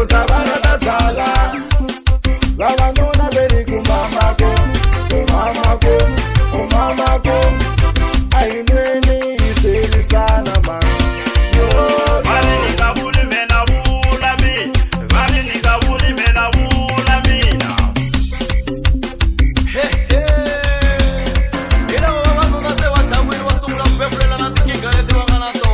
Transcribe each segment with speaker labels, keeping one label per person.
Speaker 1: Usabana tazala Vavanuna veri kumamako Kumamako, kumamako Ainweni iseli sana man
Speaker 2: Vali nikabuli mena vula mi Vali nikabuli mena vula mina
Speaker 3: Ila wawangu ngase watawili wasumula mpepule na natiki garete wanganato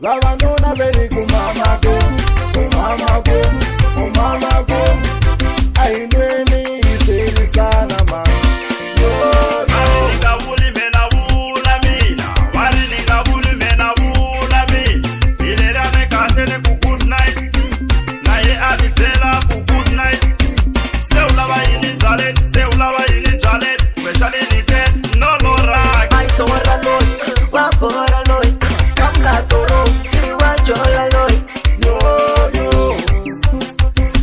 Speaker 1: Vavanuna veri kumamako Kumamako, kumamako Ainweni iseli sana man
Speaker 2: Vali nikabuli mena vula mina Vali nikabuli mena vula mina Ilera mekatele ku good night Na ye aditela ku good night Seula wa ini jale Kweshali ni ten no no rag
Speaker 4: Ay torra loy, wapora loy Kamla toro, chiwa chola loy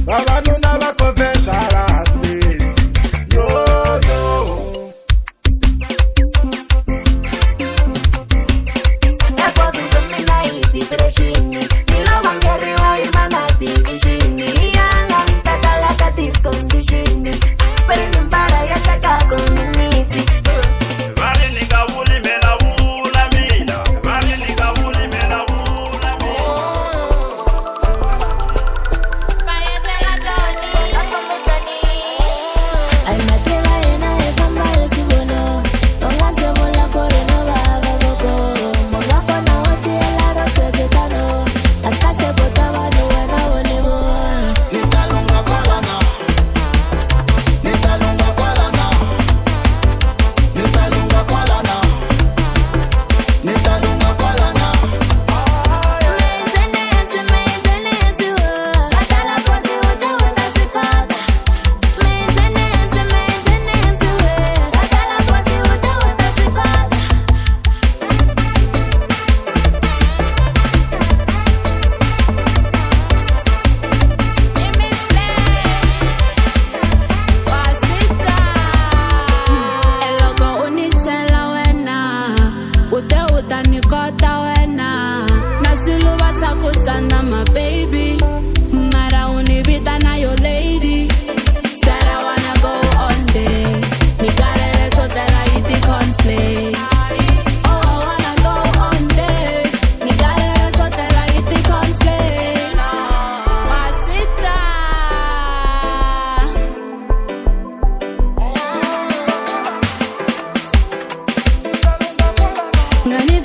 Speaker 1: Vavanuna vakonfesa rati
Speaker 4: Ngani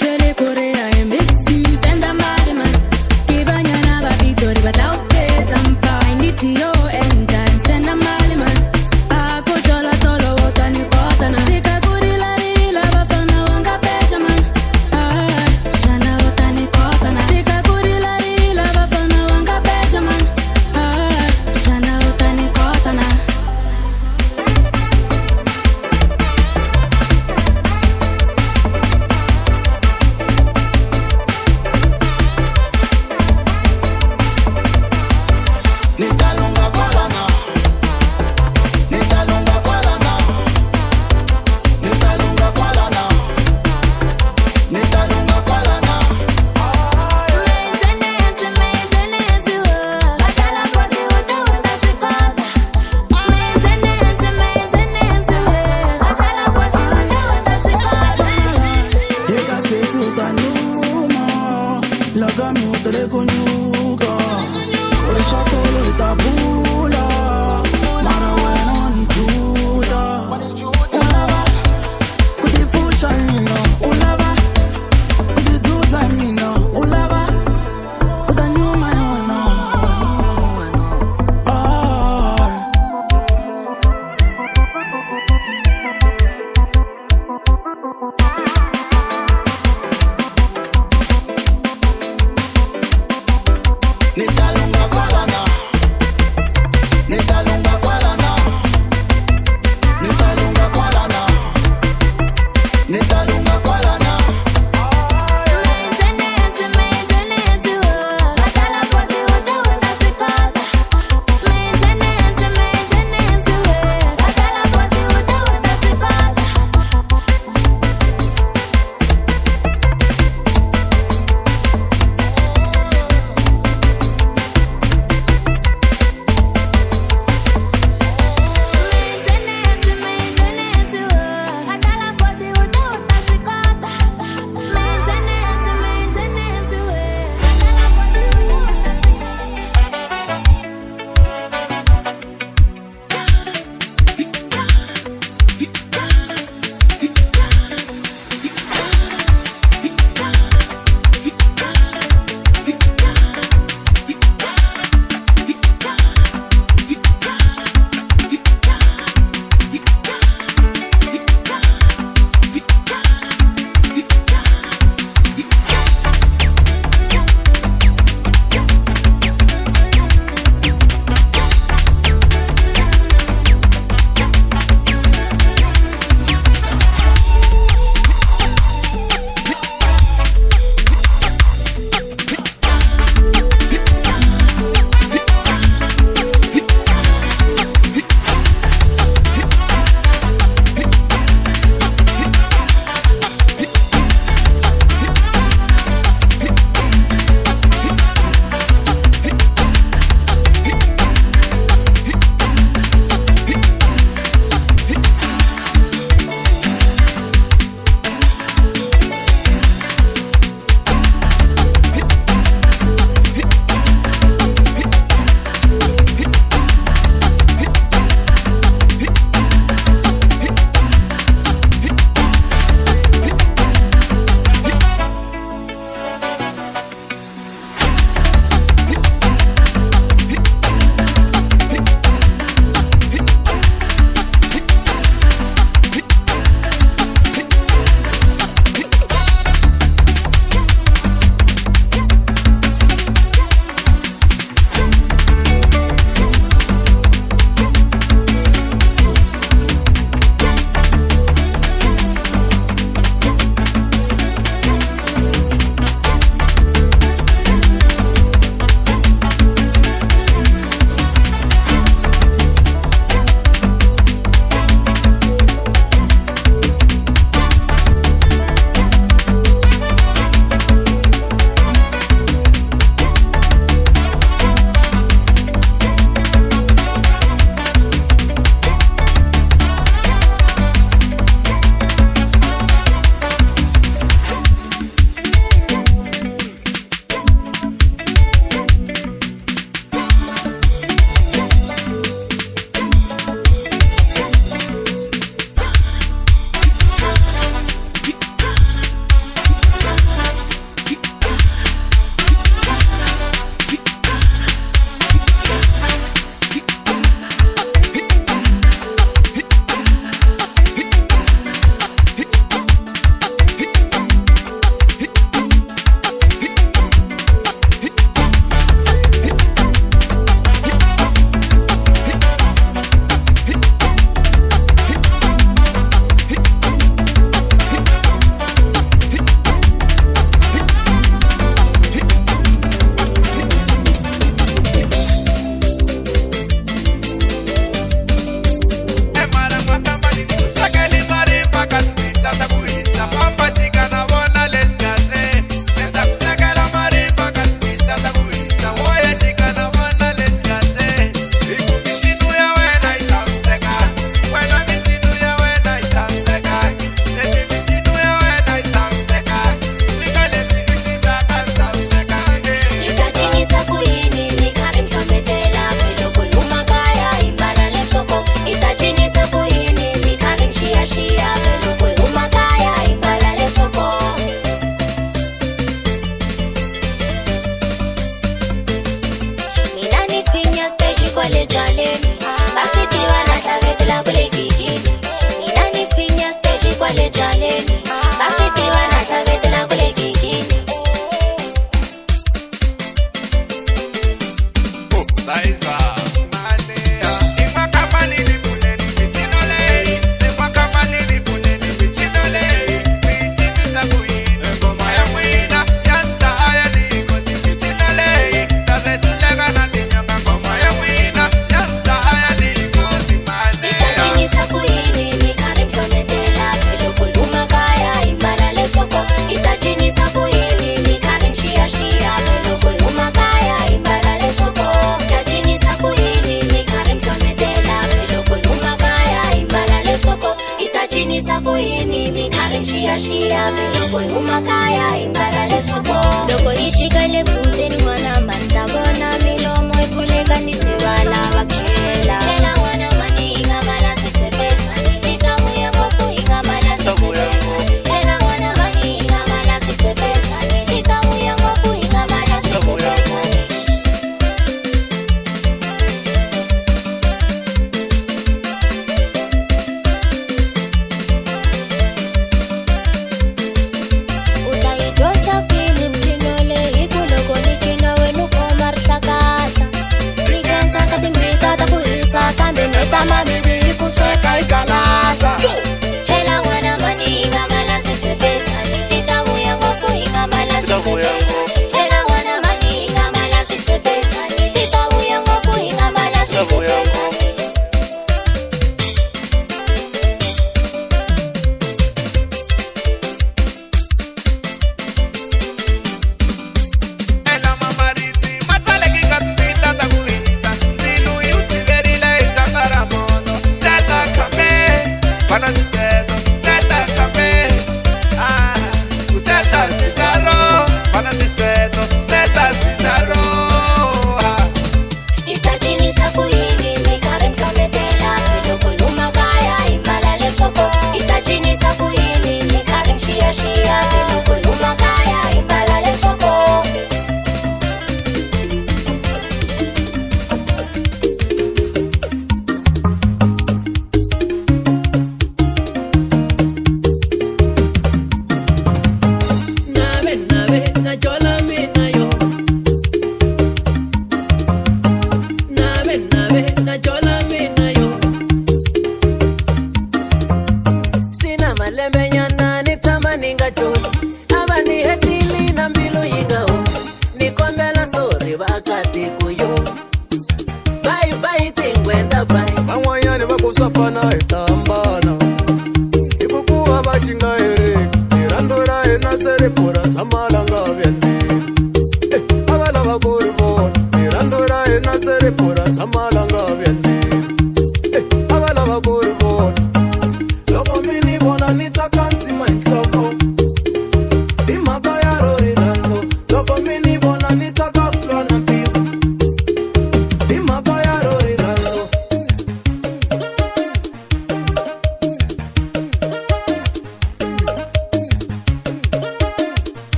Speaker 5: tele kunyuka Oresha tolo itabula Mara wena wanijuda Ulava Kutipusha nino Ulava Kutituza nino Ulava Utanyuma yono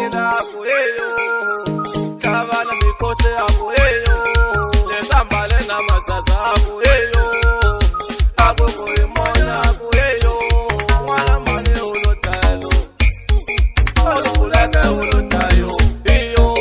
Speaker 3: Mila kueyo, kabana mikose akueyo, lesambale na masasa akueyo, agogo imona akueyo, mwana mane ulotalo, alukuleke ulotayo, iyo.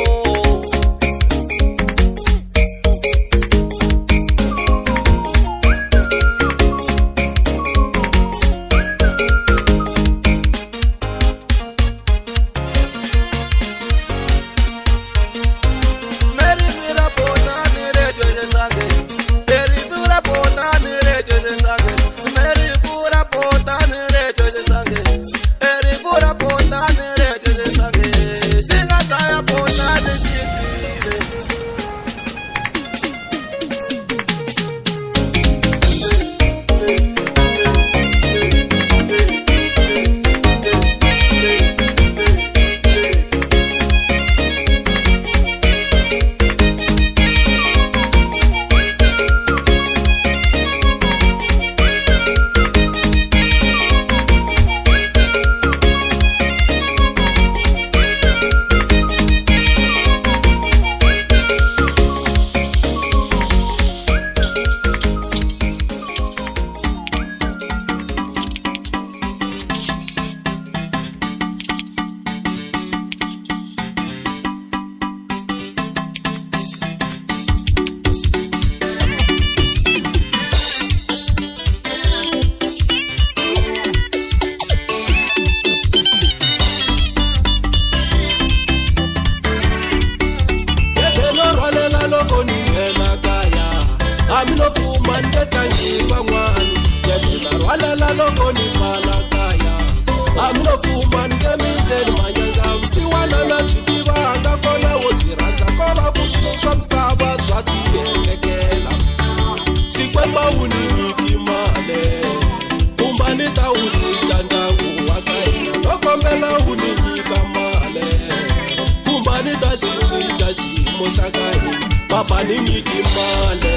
Speaker 3: Papa ninyiki male,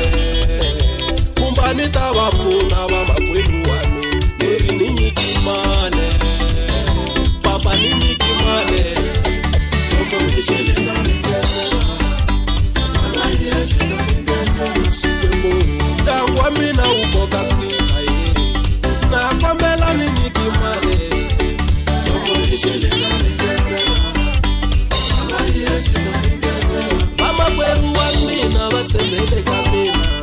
Speaker 3: kumbani tawafuna mama kwenu wanu, neri ninyiki male, papa ninyiki male, koko nishele na ningesela, alaye na ningesela, sitembo, dangwa mina uko kakita ye, na kwambela ninyiki male, koko nishele na ningesela, alaye na ningesela. Mama kweru wamina batsembele kamina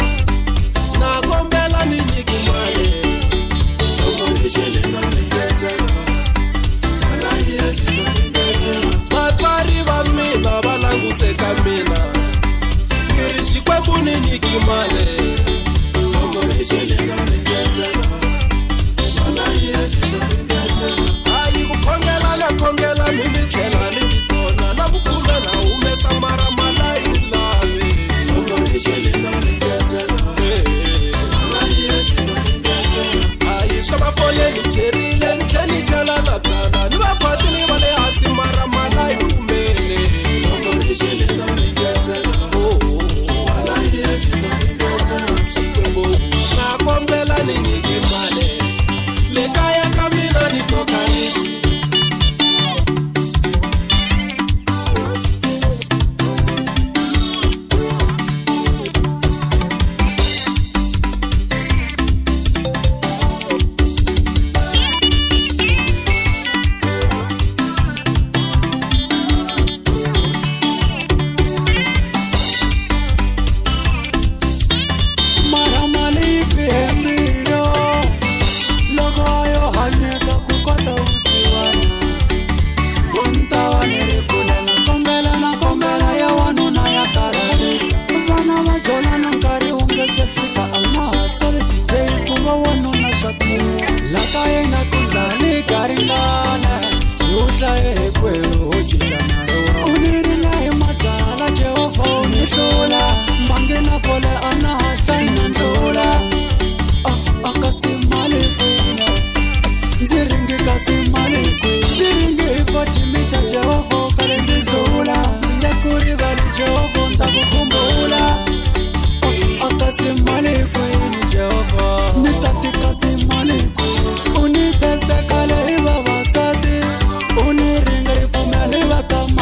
Speaker 3: na kombela ninyiki male okorishele na ningesela alaye na ningesela matwari vamina balanguse kamina ngirishi kwembu ninyiki male okorishele na ningesela alaye na ningesela ayi kukhongela na khongela mimi tlela nititsona na kukhumba na umesa mara Fole ni cherile ni keni chala na plana ni wapati ni wale hasi mara malai kumele okorishele na ningesela alaye na ningesela shikwembo na kombela ni nyiki male lekaya kamina ni toka niki Kama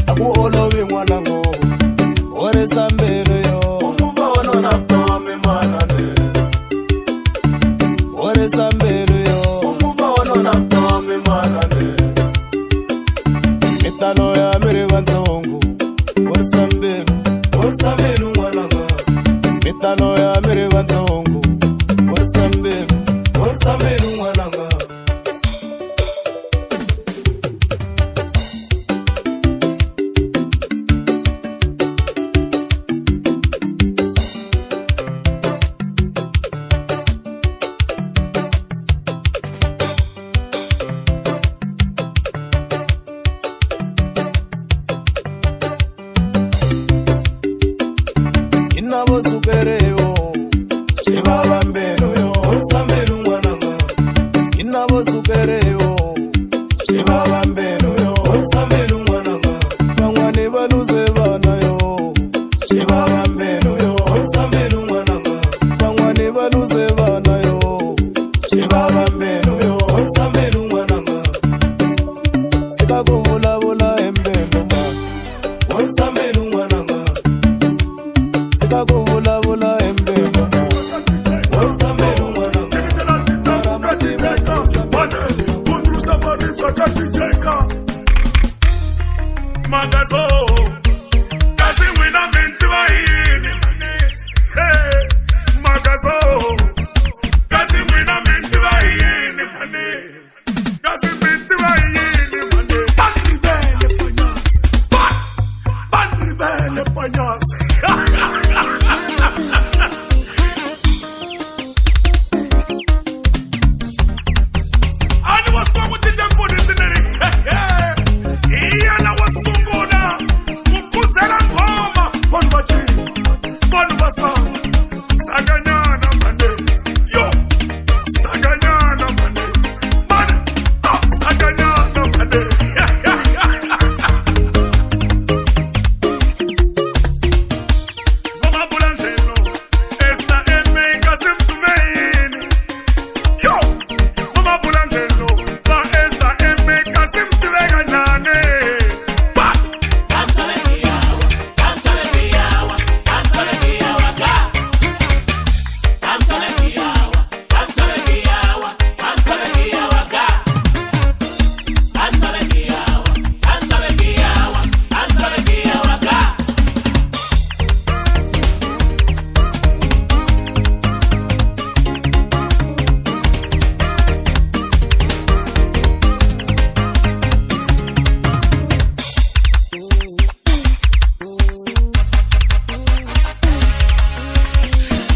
Speaker 1: Aku olowe mwanango Sika kuvula vula embembo ma
Speaker 3: Wansamelu mwananga
Speaker 1: Sika kuvula vula embembo ma
Speaker 3: Wansamelu mwananga
Speaker 1: Chikitela titamu katijeka Mane Undrusa mariswa katijeka Magazo Kasi mwina minti wa hini Hey Magazo Kasi mwina minti wa hini Kasi minti wa hini Bandri bele panyas Ani waspongu tijamfuni sineri Iyana wasunguna Mkuzela ngoma Bonu bachi Bonu basa Saganyana mane Yo Saganyana mane Mane Saganyana mane Mama Bulantelo Esta eme Kasim Tumeini Yo Mama Bulantelo Pa esta eme Kasim Tumeganane Pa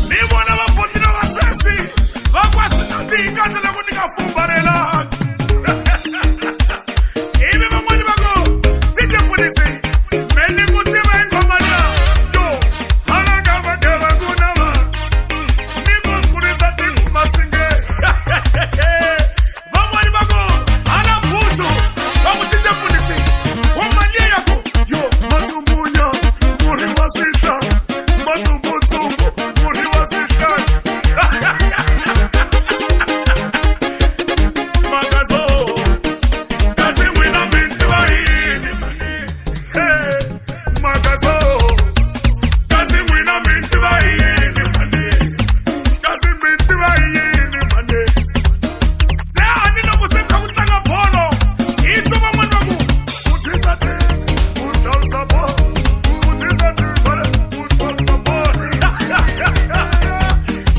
Speaker 1: Ni mwana waputi na wasesi Wakwashi na dika Tela kunika fumbarela Ibi mamwani wako Tije funisi Meni kutima ingomania Yo Halaga wakewa kunawa Nibu kurisa tingu masinge Mamwani wako Hala pusu Wamu tije funisi Wamania yako Yo Matumbunya Muri wasisha Matumbutumbu Muri wasisha Magazo Kasi mwina minti wa hini Hey Magazo Kasi mwina minti wa hini Kasi minti wa hini Se anina kusika kutanga polo Ito mamwani wangu Utisa te Utal sabo Utisa te Utal sabo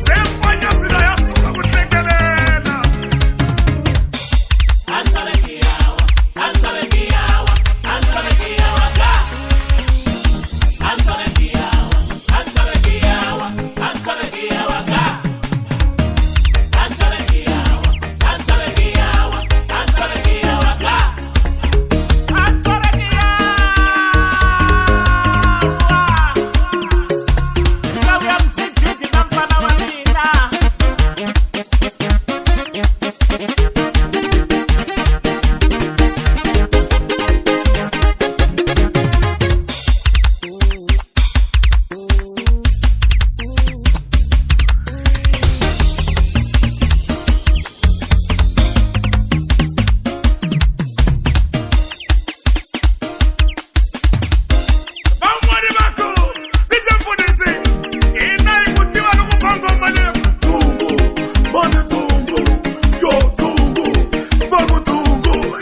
Speaker 1: Se mpanya sila ya suka kutekelela Mamwani wako Tije funisi Ina ikutiwa nukupango mane Tungu Mane tungu Yo tungu Vamu tungu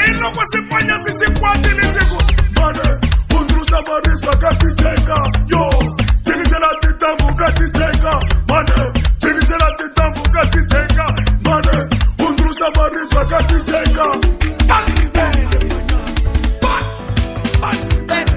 Speaker 1: Ino kusipanya sishikwati nishiku Mane Undrusha mariswa katicheka Yo Chikitela titamu katicheka Mane Chikitela titamu katicheka Mane Undrusha mariswa katicheka Bandri bele panyas Bandri bele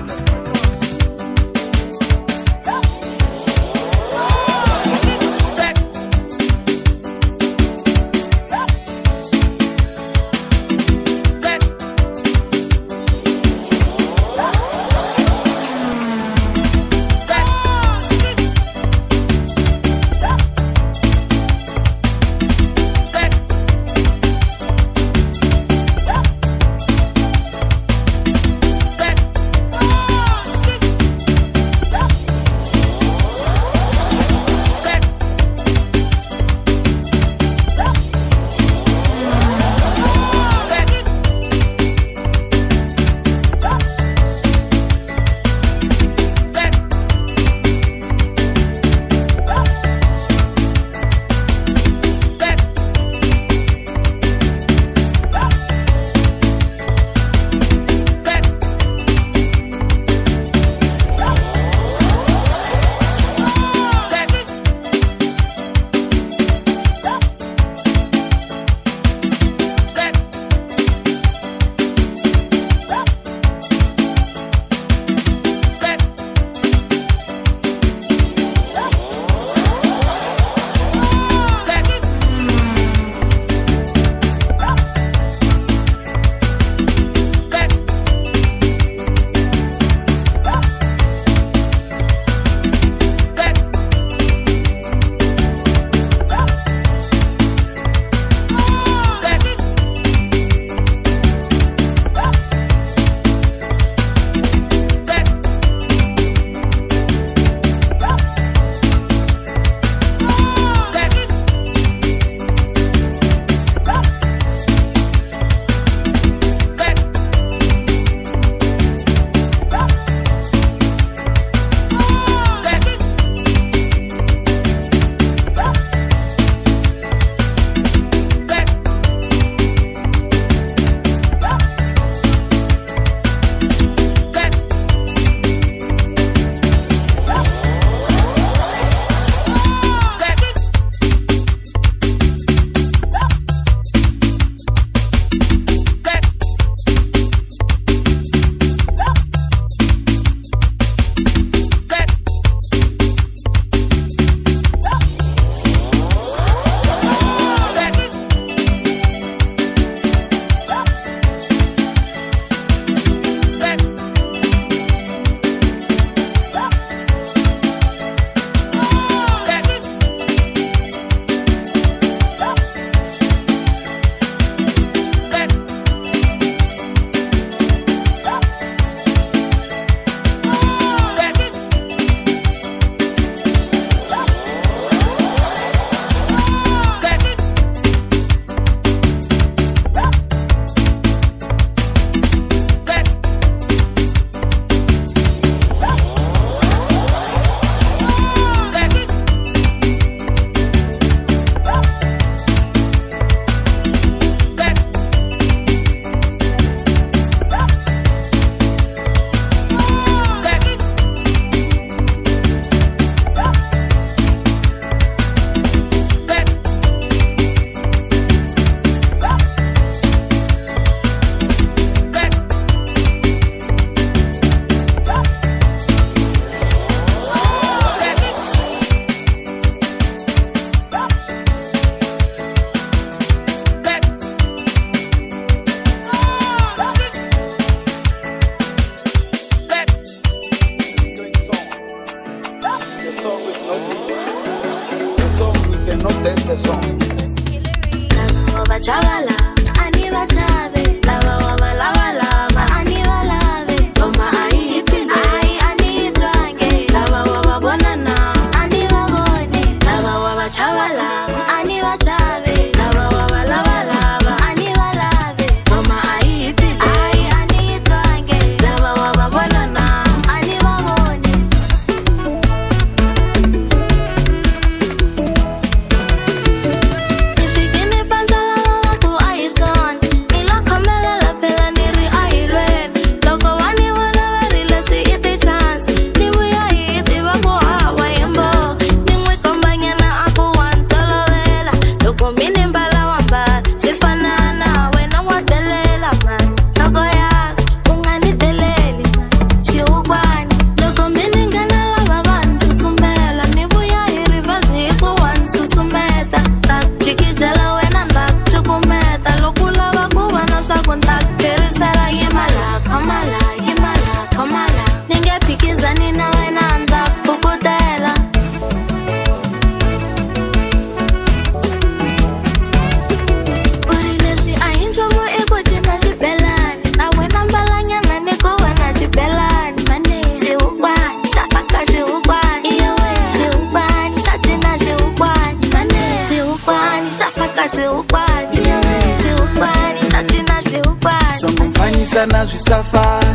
Speaker 5: Songomfanyisa na zvisafari,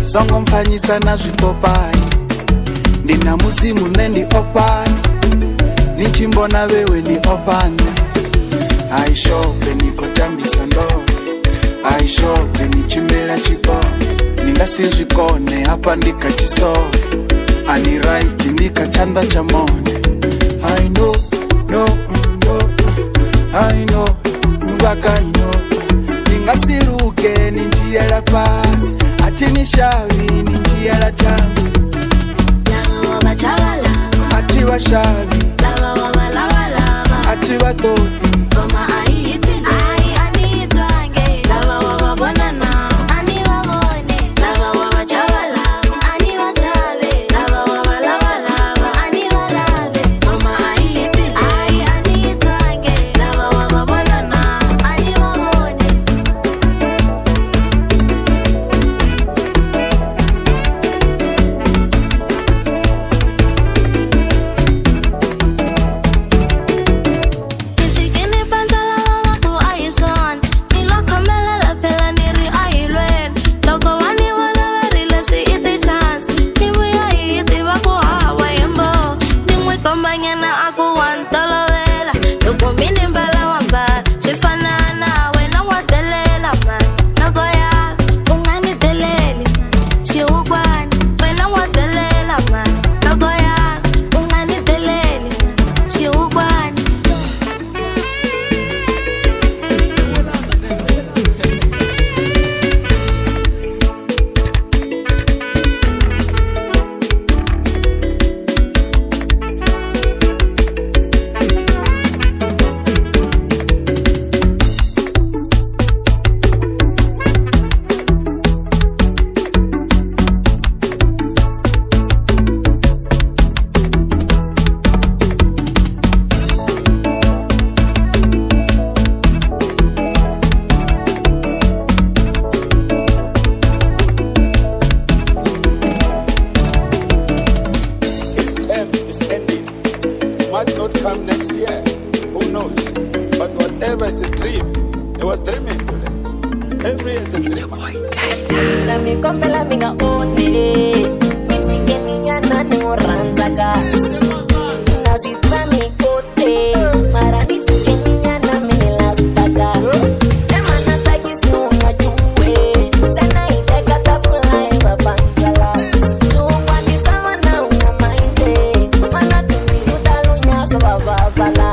Speaker 5: songomfanyisa na zvipopai. Ndina mudzimu nendi opani, nichimbona vewe ni opani. Aishope nikotambisa ndori, aishope nichimbela chikoni. Ningasizvikone hapa ndikachisori, ani right nikachanda chamone. I know, no, no, I know, mbaka I know. Ningasiruke ninjia la pasi, ati nishavi ninjia la chance.
Speaker 4: Lava waba chavala,
Speaker 5: ati washavi.
Speaker 4: Lava waba lava lava,
Speaker 5: ati watoti.
Speaker 4: Goma aipi, ai anitwange. Lava waba bonana, ani wabone. Lava waba chavala, ani wachave. Lava waba lava lava, ani walave. Goma aipi, ai anitwange. Lava waba bonana, ani wabone. Isikini panzala wako aison, nilokomela la pela niri ailwen. Loko wani wana warile si iti chance, nibuya iti wako hawa yembo. Nimwe kombanyana aku wantolovela, loko mini mbala wamba. Shifanana wena watelela man, loko ya ungani teleli man. Shiukwani wena watelela man, loko ya ungani teleli man. Shiukwani.
Speaker 3: His term is ending. He might not come next year. Who knows? But whatever is a dream, he was dreaming today. Every year is a dream.
Speaker 6: La mi compela minga ote, mitike niña nani oranzaka. Na sweetma mi kote, mara mitike niña na mini lastaka. Emana taki si unga chumwe, tena ite kata fula eva panzala. Chumwa ni sama na unga mainde, mana tumi utalunya soba babala.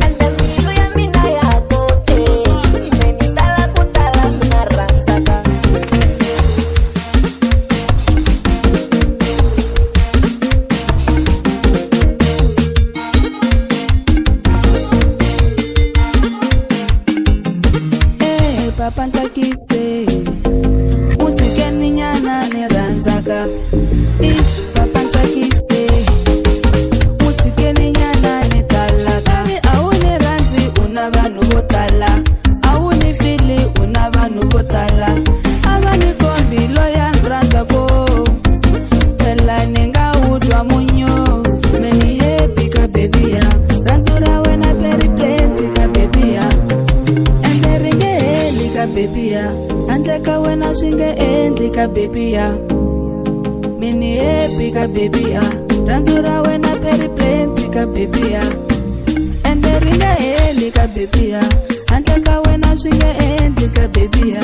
Speaker 6: Ende miru ya mina ya kote, imeni tala kutala mina ranzaka.
Speaker 7: Papa ntakise utike ninyana neranzaka. Ish papa ntakise utike ninyana netalaka. Auni ranzi una vanhu vo tala, auni fili baby ya handle ka wena swi nge endli ka baby ya mini happy ka baby ya rhandzu ra wena periplenty ka baby ya ende ri nge heli ka baby ya handle ka wena swi nge endli ka baby ya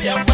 Speaker 8: Yeah.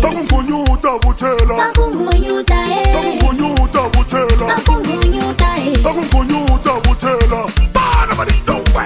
Speaker 1: Bakungonyuta buthela
Speaker 4: bakungonyuta
Speaker 1: Bakungonyuta buthela Bakungonyuta buthela Bana balito we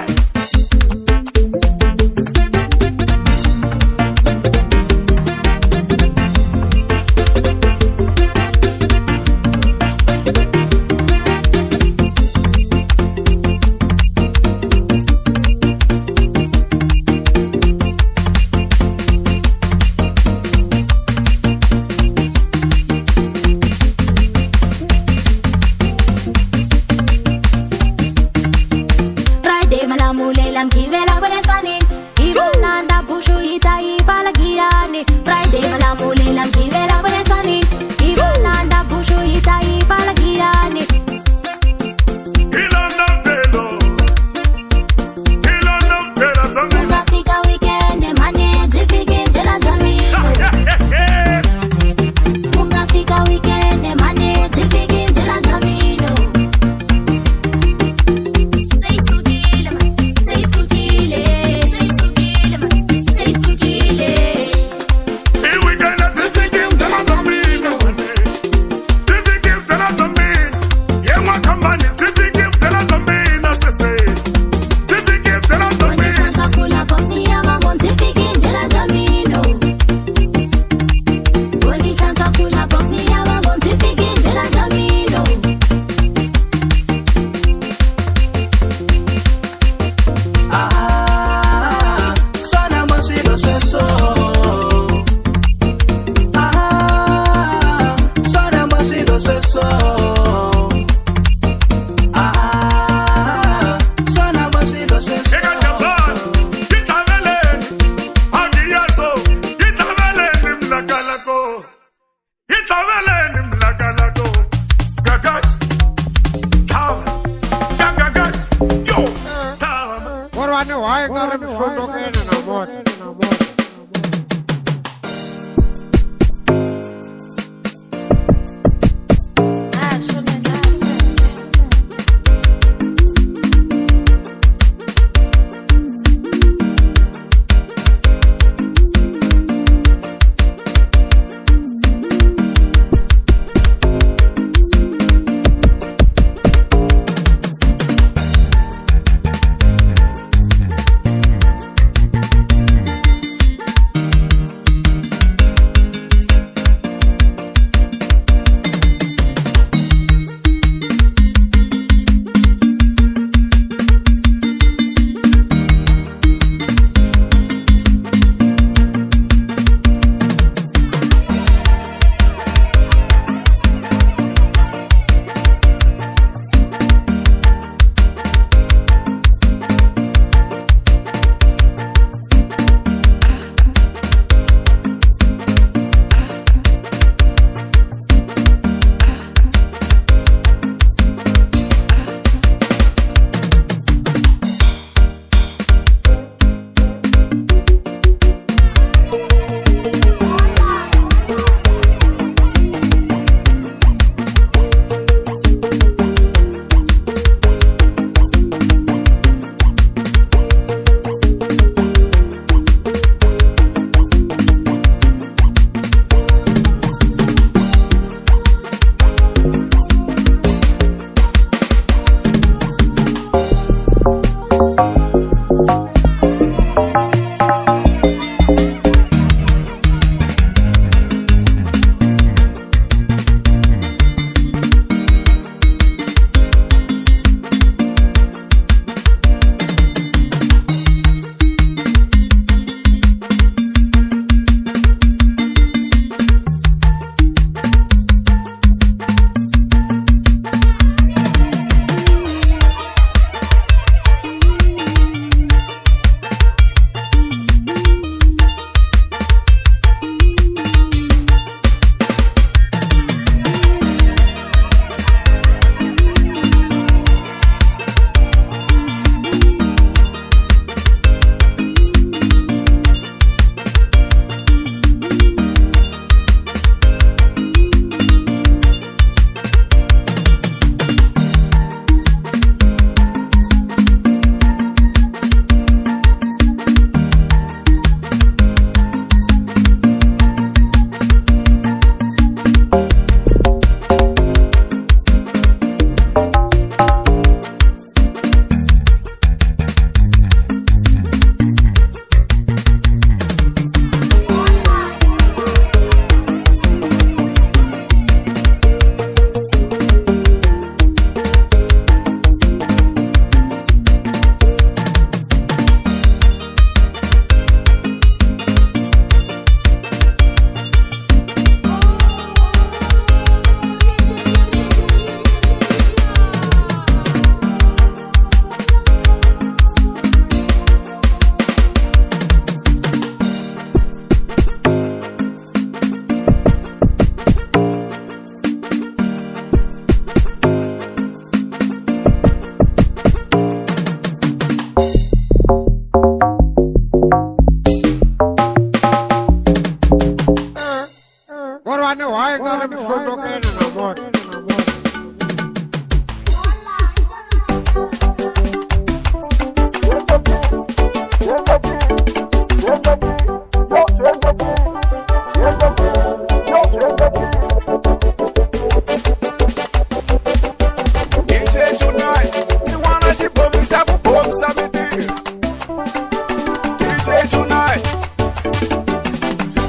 Speaker 8: kwani waingari mshondokeni na moto.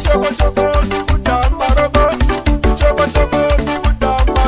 Speaker 3: Choco choco, ni udamba rogo. Choco choco, ni udamba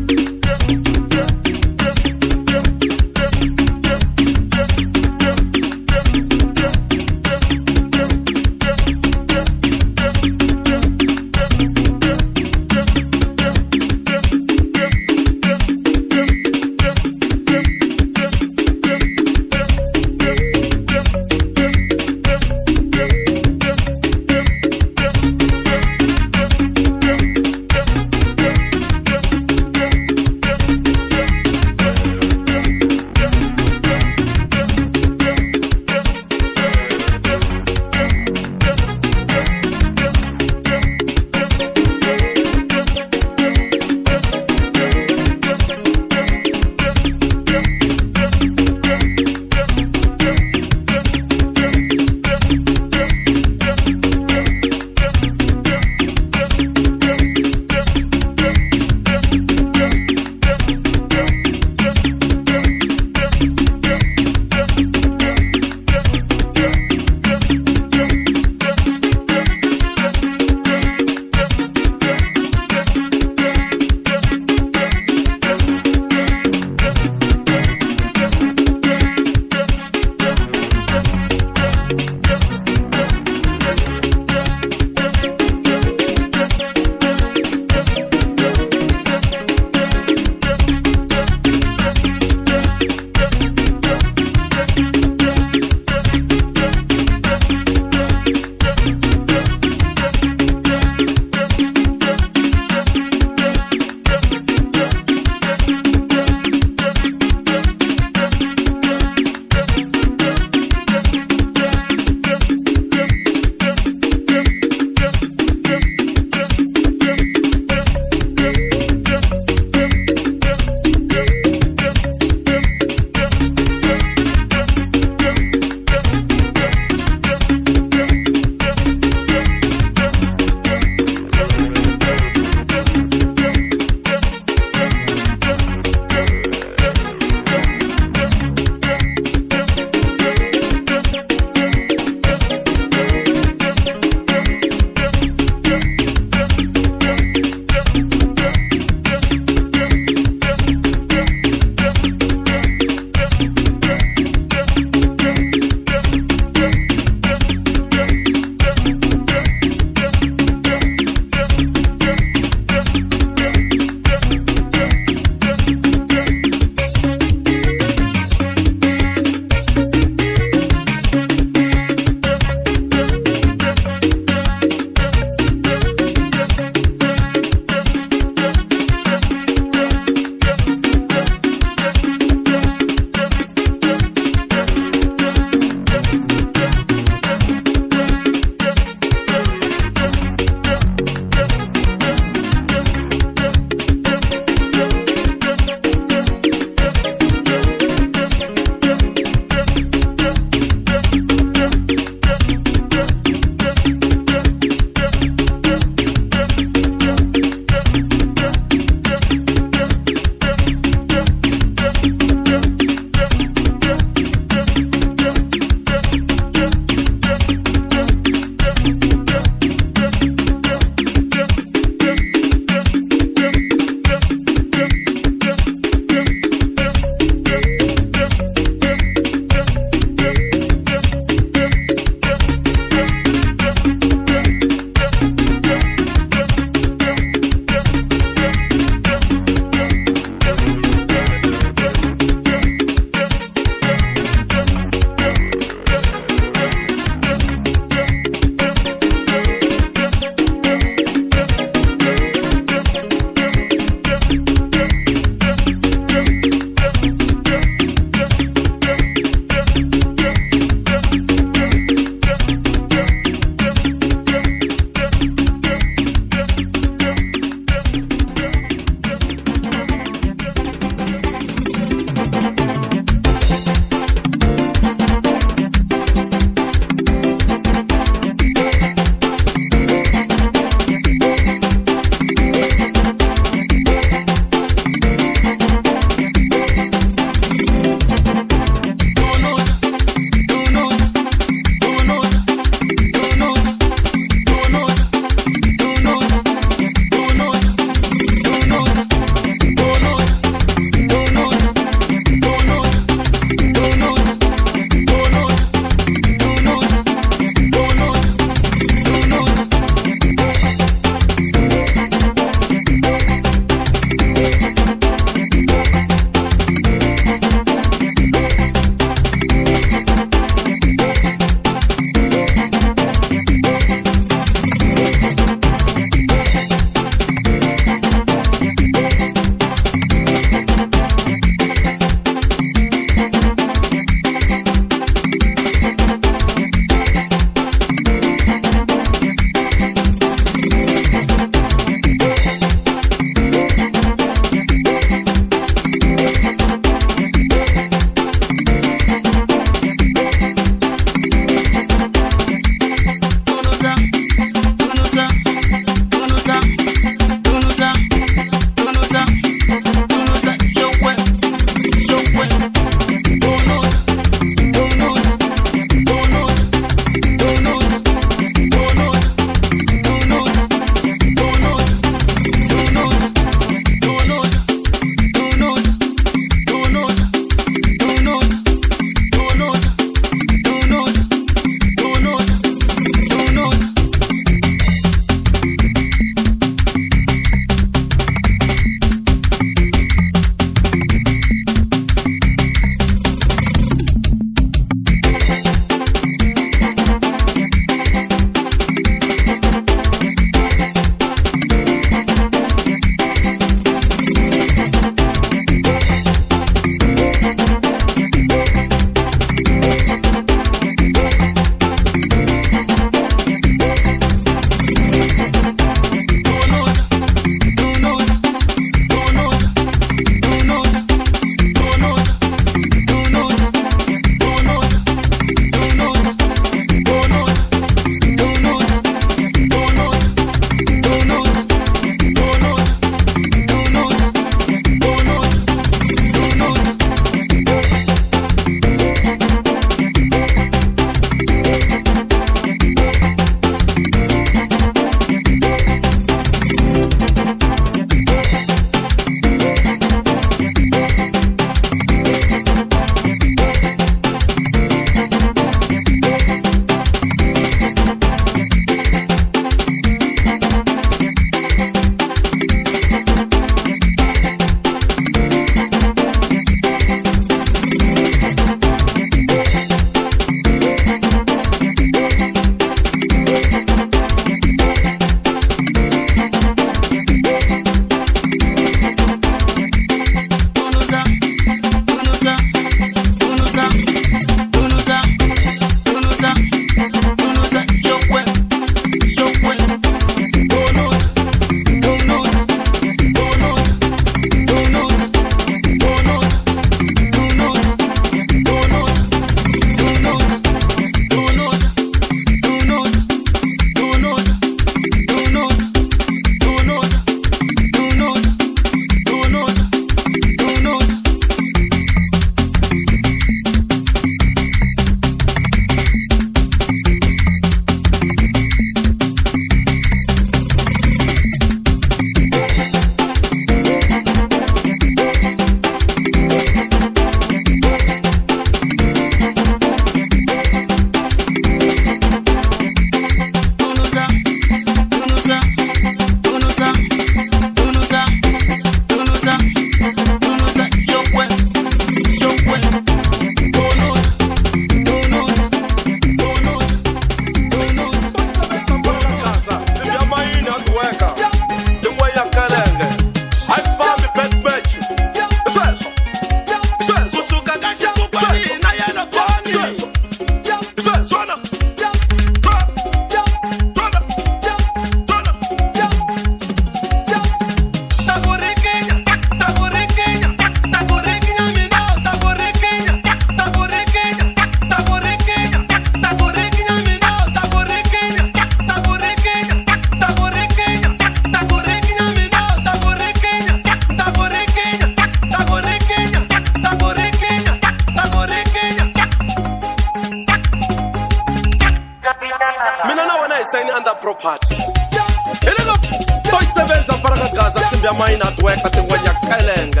Speaker 3: vya maina tuweka tingoja kelenge.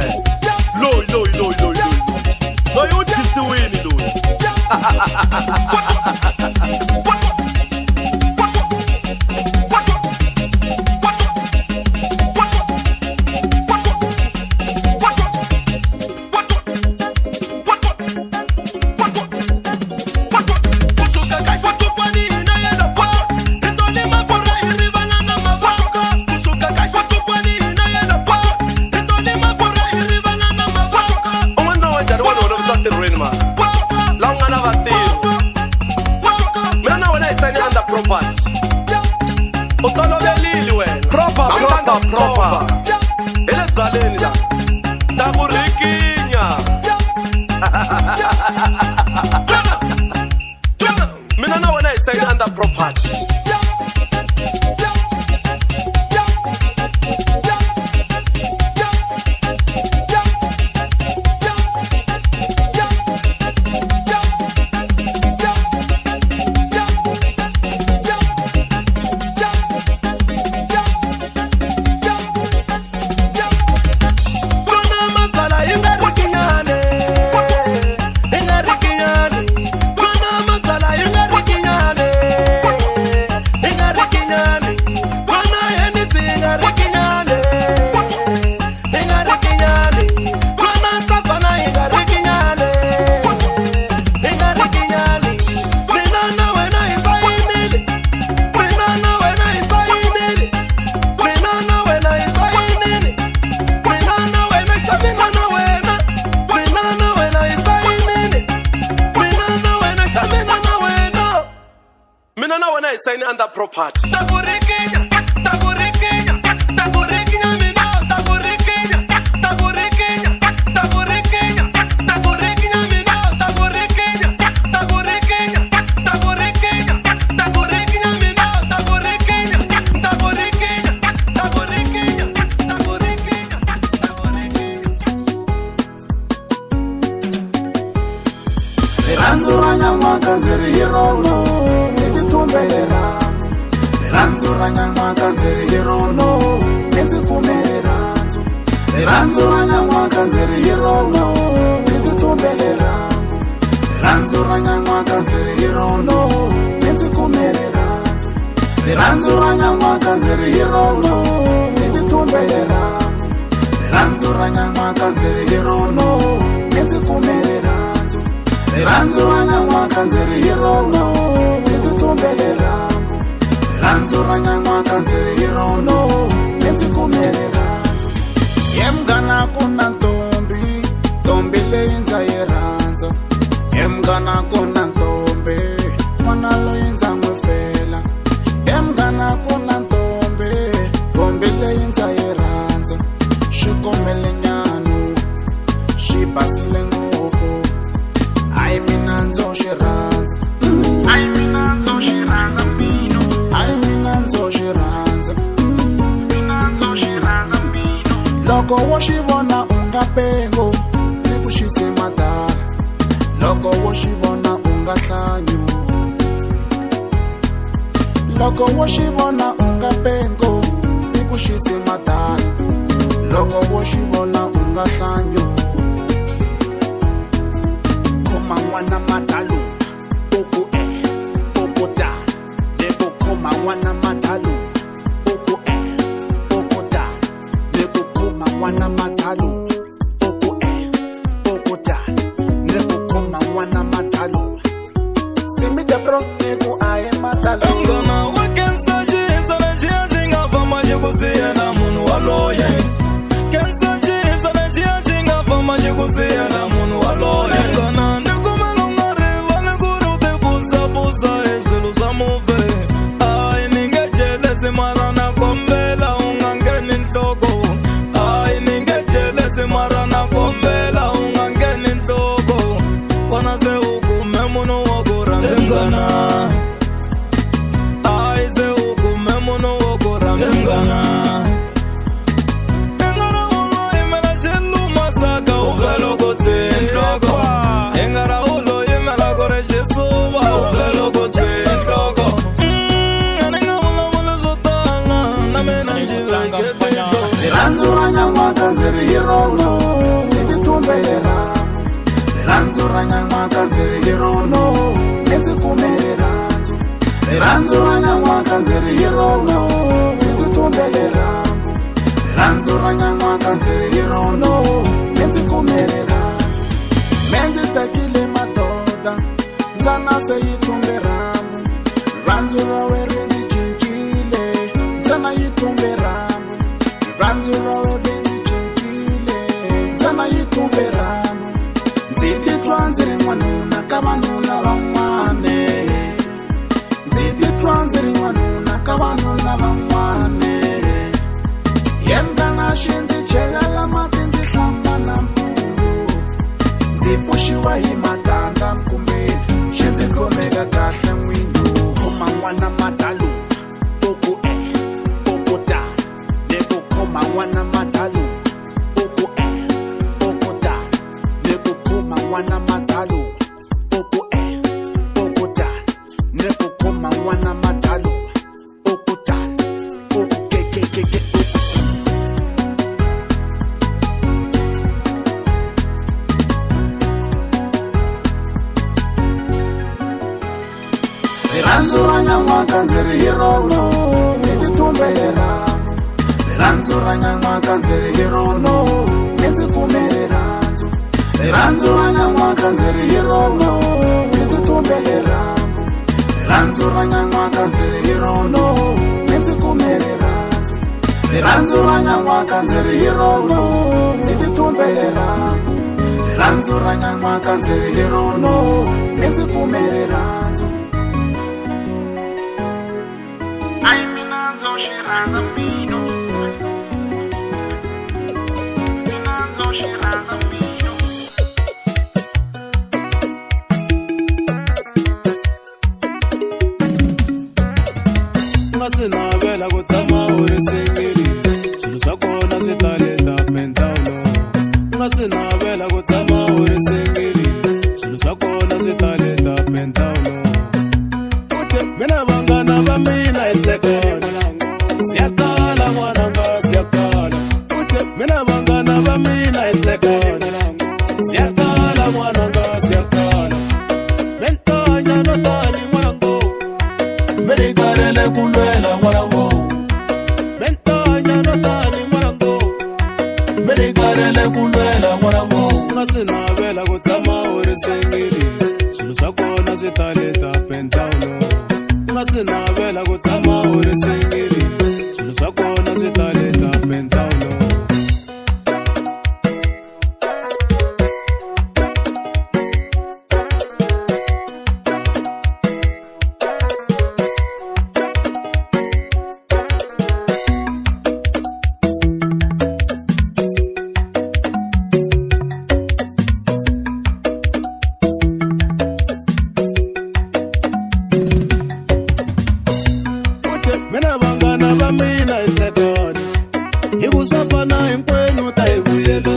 Speaker 3: Loy. Loy uchisi wini loy. Proper. Ele dzaleni la. Takurikinya. Mina na wena I sign under property. Sign under property. Takurikinya mina, takurikinya
Speaker 5: Ranzuranya makanzeri hirono Tikitumbelera Ranzuranya makanzeri hirono Tenzikumerera Ranzuranya makanzeri hirono Tikitumbelera Ranzuranya makanzeri hirono Tenzikumerera Ranzuranya makanzeri hirono Tikitumbelera Ranzuranya makanzeri hirono Tenzikumerera Ranzuranya makanzeri hirono Tikitumbelera Ranzuranya makanzeri hirono Tenzikumerera Yemgana kuna Tombi leinza yeranza Yemgana kuna Tombi Mwana loinza mwefela Yemgana kuna Tombi leinza yeranza Shikomele nyanu Shibasile ngufu Ai minanzo shiranza mino Ai minanzo shiranza Loko washibona ungapengo Nikushise madara Loko washibona ungahlanyu Loko washibona ungapengo Nikushise madara Loko washibona ungahlanyu Koma wana matalu Oko oko da Lego koma wana matalu Oko da Lego koma wana matalu Oko da Lego koma wana matalu Simi de bro Lego ae matalu
Speaker 2: Ngona wakensa jisa Meshia shinga fama jikusia na munu waloye Kensa jisa Meshia shinga fama jikusia na munu waloye Ngona Marana kombela ungangeni nhloko Ai ningejeleze marana kombela ungangeni nhloko Kona se ukume muno wakura mgana Ai se ukume muno wakura mgana Engara ulo imela jelu masaka uvelo kote
Speaker 5: rirhandzu ra nyan'waka ndzi ri hi rona ndzi ti tumbele ramu rirhandzu ra nyan'waka ndzi ri hi rona ndzi kume rirhandzu ra nyan'waka ndzi ri hi rona ndzi ti tumbele ramu rirhandzu ra nyan'waka ndzi ri hi rona ndzi kume rirhandzu me ndzi tsakile madoda mbyana se yi tumbe ramu rirhandzu ra we ri ndzi cincile mbyana yi tumbe ramu rirhandzu ra we ri ndzi cincile mbyana yi tumbe ramu ndzi titwa ndzi ri n'wanuna ka vanuna van'wane ndzi titwa ndzi ri n'wanuna ka vanuna van'wane yemba xi ndzi chelela mati ndzi hlamba na mpfulu ndzi pfuxiwa hi matandza mkumbeni xi ndzi khomeka kahle n'winyo khoma n'wana madalu poku poku ta ni ku khoma n'wana madalu poku poku ta ni ku khoma n'wana madalu poku poku ta ni ku khoma n'wana madalu poku ta poku ke rirhandzu ra nyan'waka ndzi ri hi rona ndzi ti tumbele ramu rirhandzu ra nyan'waka ndzi ri hi rona ndzi kume rirhandzu ra nyan'waka ndzi ri hi rona ndzi ti tumbele ramu rirhandzu ra nyan'waka ndzi ri hi rona ndzi kume rirhandzu ra nyan'waka ndzi ri hi rona ndzi ti tumbele ramu rirhandzu ra nyan'waka ndzi ri hi rona ndzi kume rirhandzu ai mina ndzo xi rhandza mino mina ndzo xi rhandza mino
Speaker 3: nga swi navela ku tshama u ri singili swilo swa kona swi tale ta pentawulo nga swi navela ku tshama u ri singili swilo swa kona swi tale ta pentawulo futhi mina vanghana va mina hi sekona siyakala n'wananga siyakala futhi mina vanghana va mina hi sekona siyakala n'wananga siyakala mentanya no tani n'wanango merikarele ku lwela n'wanango mentanya no tani n'wanango merikarele ku lwela n'wanango nga swi navela ku tshama u ri sengeli swilo swa kona swi tale ta pentawulo nga swi navela ku tshama u ri sengeli swilo swa kona swi tale ta pentawulo mina vanghana va mina hi sekona hi ku swa fana hinkwenu ta hi vuyelo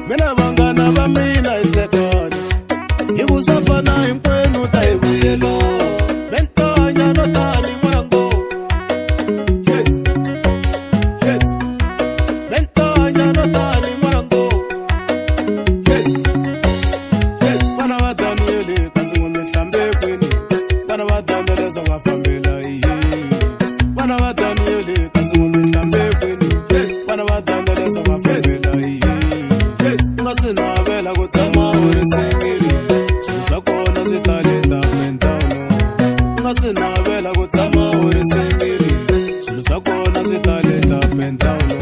Speaker 3: mina vanghana va mina hi sekona hi ku swa fana hinkwenu ta hi vuyelo mentanya no tani n'wanango yes yes mentanya no tani n'wanango yes yes vana va daniyeli kasi n'wina hlambe kwini vana va danele swa va fambela vana va daniyeli kasi n'wina hlambe kwini vana va danele swa va fambela nga swi navela ku tshama u ri singili swilo swa kona swi tale ta pentawulo nga swi navela ku tshama u ri singili swilo swa kona swi tale ta pentawulo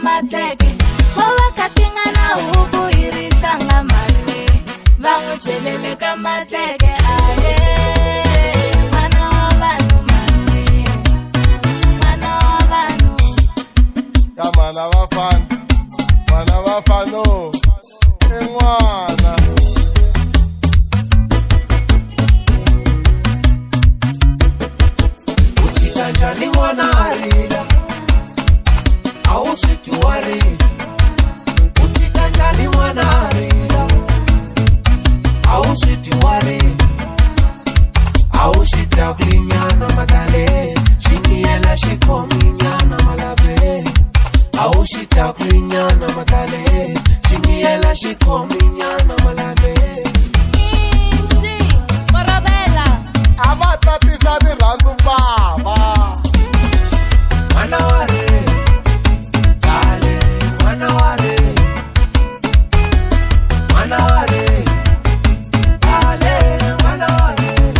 Speaker 4: mateke Kowa katinga na huku iritanga mate Vangu chelele ka mateke aye Mwana wa vanu mate Mwana wa vanu
Speaker 3: Ya mana wafano Mwana
Speaker 9: Usitanjani mwana arida Aushituwari Usitanjani mwana arida Aushituwari Aushitaglinyana madale Shiniela shikominyana malabe Aushitaglinyana madale Shiniela shikominyana malabe
Speaker 4: Ishi, Morobela
Speaker 3: Abatatisa ni ranzu baba
Speaker 9: Mwana ware Kale Mwana ware Mwana ware Kale Mwana ware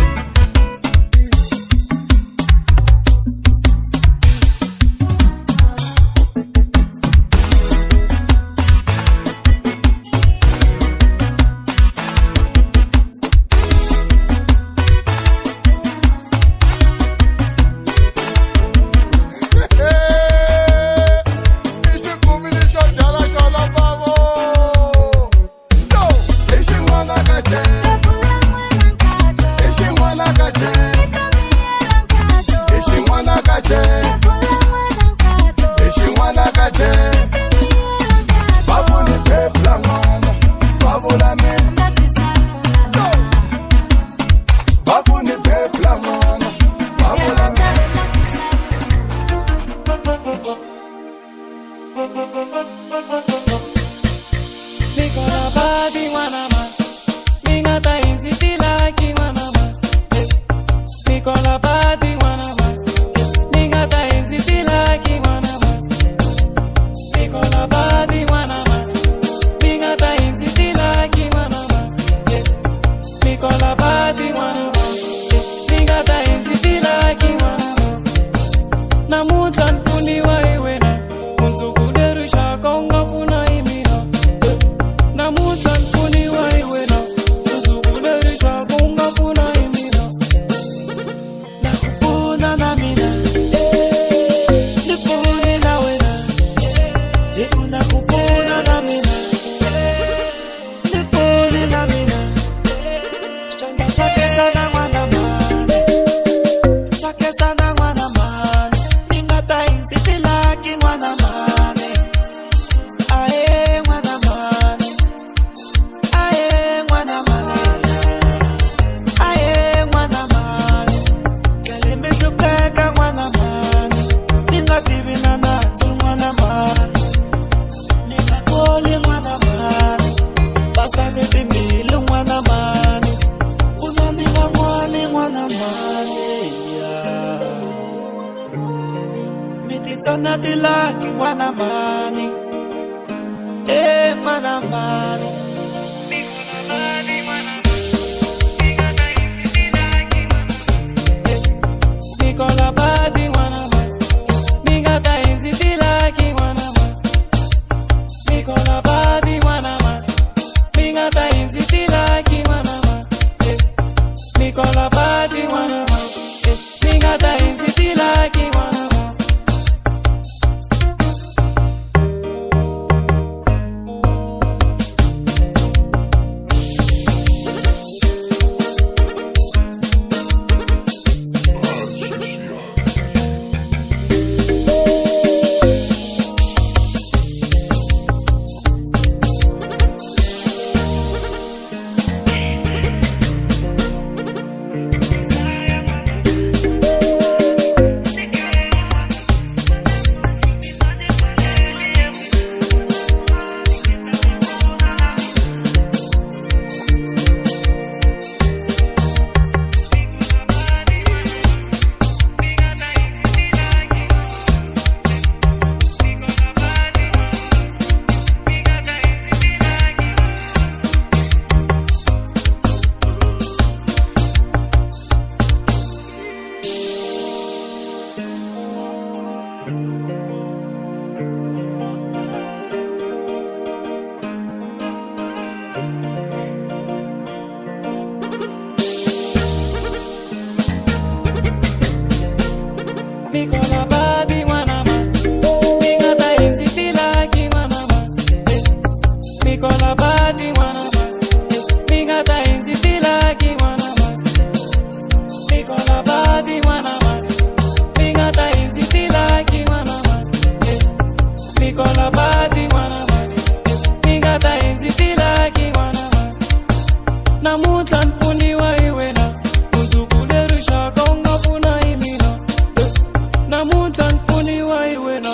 Speaker 10: puniwa iwena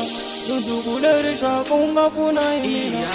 Speaker 10: nzukulerisha kunga puna imina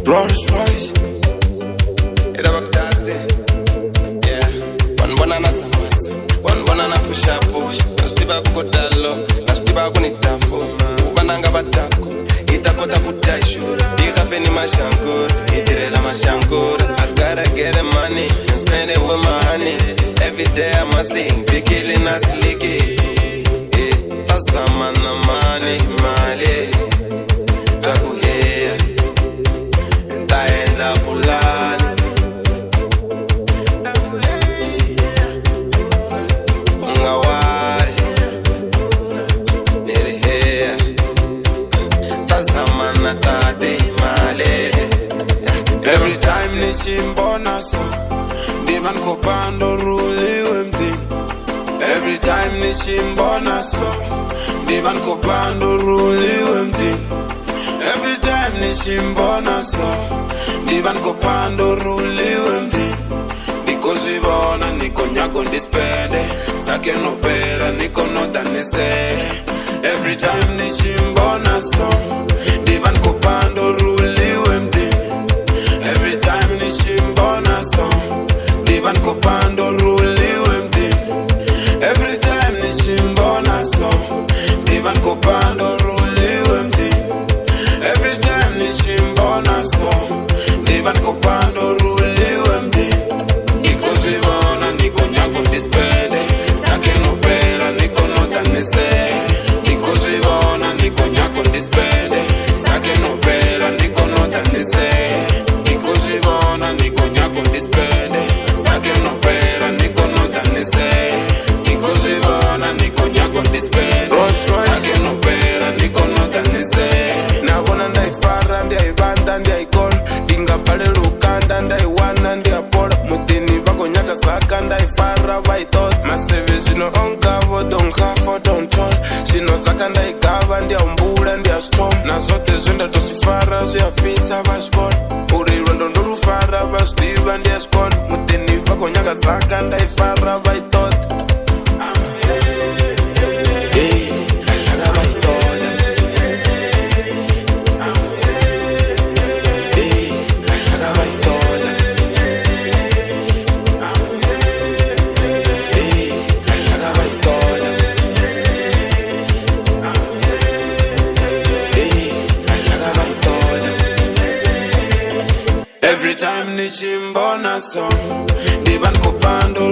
Speaker 9: Rolls Royce, era bakdaste, yeah. One banana samasa, one banana push up push. Nastiba kukodalo, nastiba kunitafu. Ubananga batako, itakota kutaishura. Ikafeni mashankura, itirela mashankura. I gotta get the money and spend it with my honey. Every day I must sing, be killing us leaky. Yeah, asamana money, mali.
Speaker 3: Every time nichimbona so ndiba nkopando ruli wemthini. Every time nichimbona so ndiba nkopando ruli wemthini. Every time nichimbona so ndiba nkopando ruli wemthini. Because ibona niko nyako ndispende sake nopera niko nota nise. Every time nichimbona so ndiba nkopando ruli wemthini. Every time nichimbona
Speaker 9: diba ndiyaskon muteni vako nyaka zaka ndaifara vaitota aisaka vaitota aisaka vaitota aisaka vaitota aisaka vaitota. Every time nishimbona song diba nkopando